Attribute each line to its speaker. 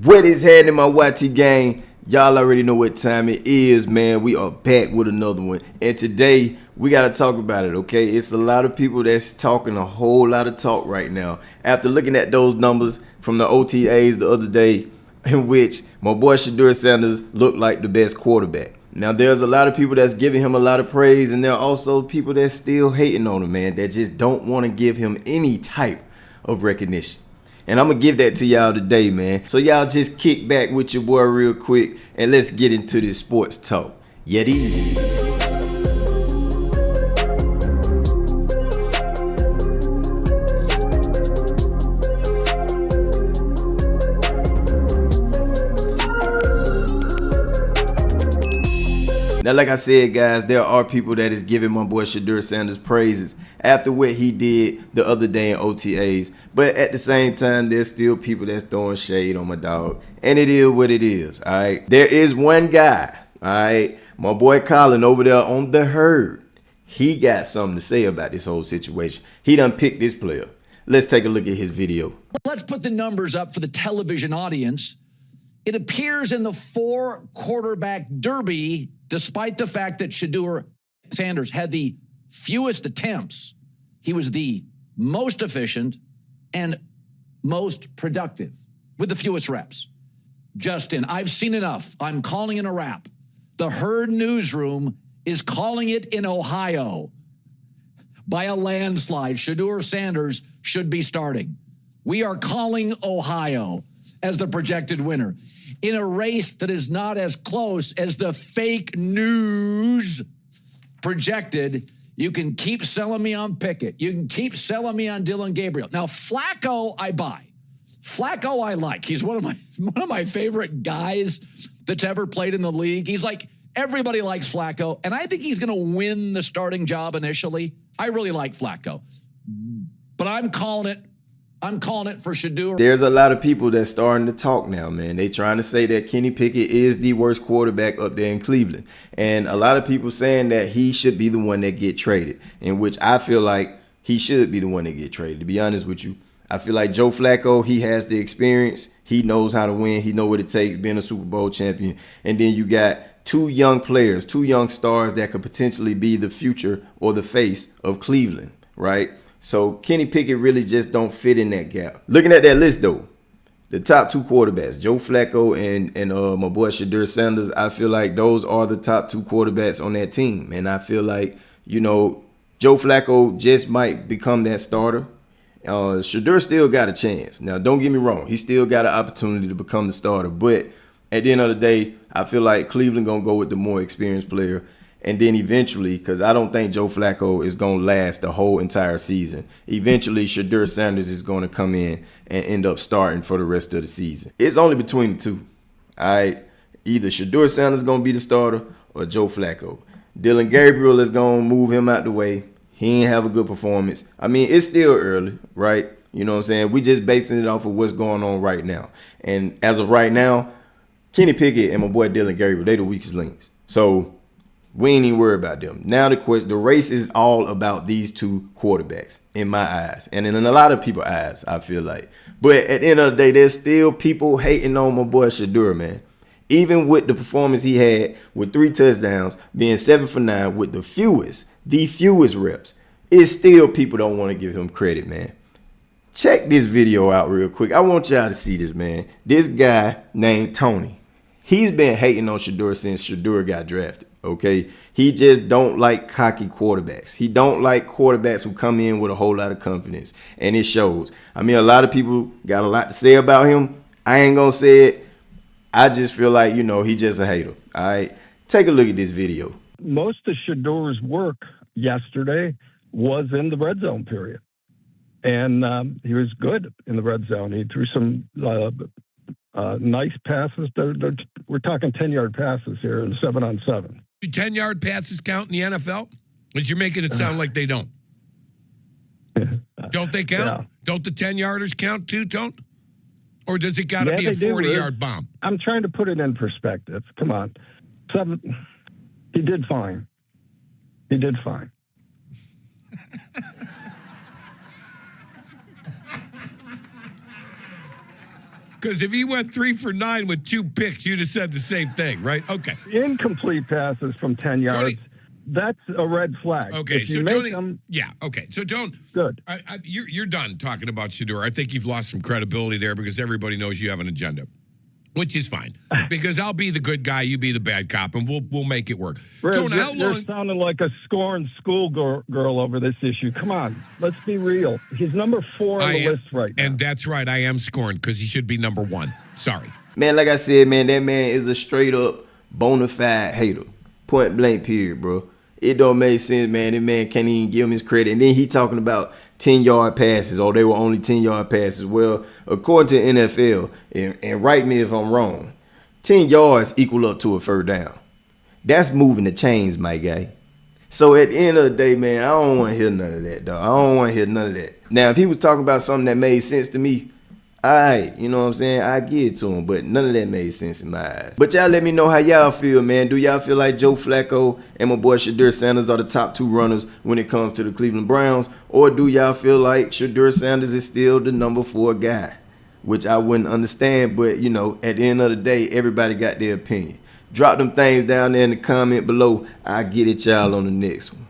Speaker 1: What is happening, my YT gang? Y'all already know what time it is, man. We are back with another one. And today, we got to talk about it, okay? It's a lot of people that's talking a whole lot of talk right now. After looking at those numbers from the OTAs the other day, in which my boy Shedeur Sanders looked like the best quarterback. Now, there's a lot of people that's giving him a lot of praise, and there are also people that's still hating on him, man, that just don't want to give him any type of recognition. And I'm going to give that to y'all today, man. So y'all just kick back with your boy real quick and let's get into this sports talk. Yeti. Now, like I said, guys, there are people that is giving my boy Shedeur Sanders praises after what he did the other day in OTAs. But at the same time, there's still people that's throwing shade on my dog. And it is what it is, all right? There is one guy, all right? My boy Colin over there on the herd. He got something to say about this whole situation. He done picked this player. Let's take a look at his video.
Speaker 2: Let's put the numbers up for the television audience. It appears in the 4-quarterback derby, despite the fact that Shedeur Sanders had the fewest attempts, he was the most efficient and most productive with the fewest reps. Justin, I've seen enough. I'm calling it a wrap. The Herd newsroom is calling it in Ohio by a landslide. Shedeur Sanders should be starting. We are calling Ohio as the projected winner in a race that is not as close as the fake news projected. You can keep selling me on Pickett. You can keep selling me on Dillon Gabriel. Now, Flacco, I buy. Flacco, I like. He's one of my favorite guys that's ever played in the league. He's like, everybody likes Flacco, and I think he's going to win the starting job initially. I really like Flacco, but I'm calling it for Shedeur.
Speaker 1: There's a lot of people that's starting to talk now, man. They trying to say that Kenny Pickett is the worst quarterback up there in Cleveland. And a lot of people saying that he should be the one that get traded, in which I feel like he should be the one that get traded, to be honest with you. I feel like Joe Flacco, he has the experience. He knows how to win. He know what it takes being a Super Bowl champion. And then you got two young players, two young stars that could potentially be the future or the face of Cleveland, right? So Kenny Pickett really just don't fit in that gap. Looking at that list, though, the top two quarterbacks, Joe Flacco and my boy Shedeur Sanders, I feel like those are the top two quarterbacks on that team. And I feel like, you know, Joe Flacco just might become that starter. Shedeur still got a chance. Now, don't get me wrong. He still got an opportunity to become the starter. But at the end of the day, I feel like Cleveland going to go with the more experienced player. And then eventually, because I don't think Joe Flacco is going to last the whole entire season, eventually Shedeur Sanders is going to come in and end up starting for the rest of the season. It's only between the two. All right, either Shedeur Sanders is going to be the starter or Joe Flacco. Dillon Gabriel is going to move him out the way. He ain't have a good performance. I mean, it's still early, right? You know what I'm saying? We just basing it off of what's going on right now. And as of right now, Kenny Pickett and my boy Dillon Gabriel, they the weakest links. So we ain't even worried about them. Now the race is all about these two quarterbacks in my eyes. And in a lot of people's eyes, I feel like. But at the end of the day, there's still people hating on my boy Shedeur, man. Even with the performance he had with 3 touchdowns, being 7 for 9 with the fewest reps, it's still people don't want to give him credit, man. Check this video out real quick. I want y'all to see this, man. This guy named Tony, he's been hating on Shedeur since Shedeur got drafted. Okay, he just don't like cocky quarterbacks. He don't like quarterbacks who come in with a whole lot of confidence, and it shows. I mean, a lot of people got a lot to say about him. I ain't gonna say it. I just feel like, you know, he just a hater. All right, take a look at this video.
Speaker 3: Most of Shedeur's work yesterday was in the red zone period, and he was good in the red zone. He threw some nice passes. We're talking 10-yard passes here in 7-on-7.
Speaker 4: Do 10-yard passes count in the NFL? But you're making it sound like they don't. Don't they count? Yeah. Don't the 10-yarders count too, don't? Or does it got to be a 40-yard bomb?
Speaker 3: I'm trying to put it in perspective. Come on. He did fine. He did fine.
Speaker 4: Because if he went 3 for 9 with 2 picks, you'd have said the same thing, right? Okay.
Speaker 3: Incomplete passes from 10 yards.
Speaker 4: Tony,
Speaker 3: that's a red flag.
Speaker 4: Okay,
Speaker 3: if you
Speaker 4: so
Speaker 3: make
Speaker 4: Tony,
Speaker 3: them,
Speaker 4: yeah, okay. So don't.
Speaker 3: good.
Speaker 4: You're done talking about Shedeur. I think you've lost some credibility there because everybody knows you have an agenda, which is fine. Because I'll be the good guy, you be the bad cop, and we'll make it work.
Speaker 3: Riz,
Speaker 4: Tony, how
Speaker 3: you're
Speaker 4: long?
Speaker 3: sounding like a scorned schoolgirl over this issue. Come on, let's be real. He's number 4 on the list right now.
Speaker 4: And that's right, I am scorned because he should be number 1. Sorry.
Speaker 1: Man, like I said, man, that man is a straight up bona fide hater. Point blank, period, bro. It don't make sense, man. That man can't even give him his credit. And then he talking about 10-yard passes. Oh, they were only 10-yard passes. Well, according to NFL, and write me if I'm wrong, 10 yards equal up to a first down. That's moving the chains, my guy. So at the end of the day, man, I don't want to hear none of that, dog. I don't want to hear none of that. Now, if he was talking about something that made sense to me, all right, you know what I'm saying? I give it to him, but none of that made sense in my eyes. But y'all let me know how y'all feel, man. Do y'all feel like Joe Flacco and my boy Shedeur Sanders are the top 2 runners when it comes to the Cleveland Browns? Or do y'all feel like Shedeur Sanders is still the number 4 guy? Which I wouldn't understand, but, you know, at the end of the day, everybody got their opinion. Drop them things down there in the comment below. I'll get at y'all on the next one.